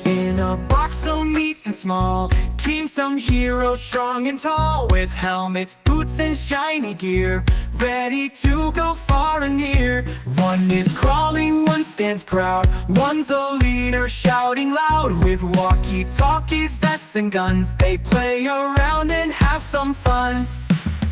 In a box so neat and small came some heroes strong and tall, with helmets, boots, and shiny gear, ready to go far and near. One is crawling, one stands proud, one's a leader shouting loud. With walkie-talkies, vests, and guns, they play around and have some fun.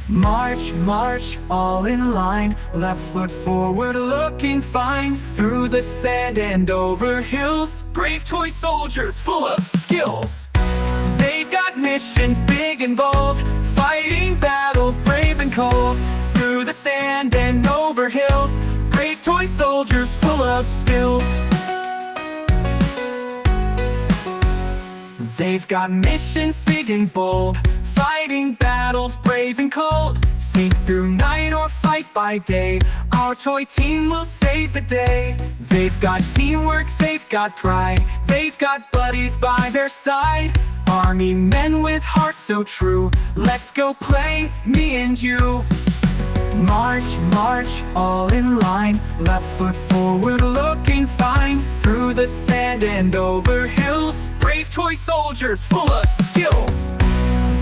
March, march, all in line, left foot forward looking fine. Through the sand and over hills, brave toy soldiers full of skills. They've got missions big and bold, fighting battles brave and cold. Through the sand and over hills, brave toy soldiers full of skills. They've got missions big and bold, fighting battles brave and cold. Sneak through night or fight by day, our toy team will save the day. They've got teamwork, they've got pride, they've got buddies by their side. Army men with hearts so true, let's go play, me and you. March, march, all in line, left foot forward looking fine. Through the sand and over hills, brave toy soldiers full of skills.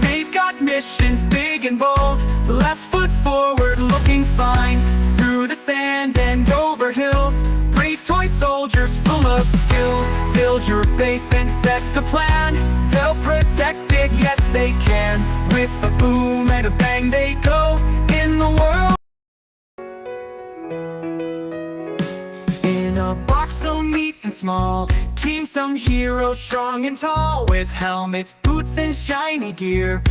They've got missions big and bold, left foot forward looking fine. Through the sand and over hills, brave toy soldiers full of skills. Build your base and set the plan, they'll protect it, yes they can. With a boom and a bang they go in the world. In a box so neat and small came some heroes strong and tall, with helmets, boots, and shiny gear,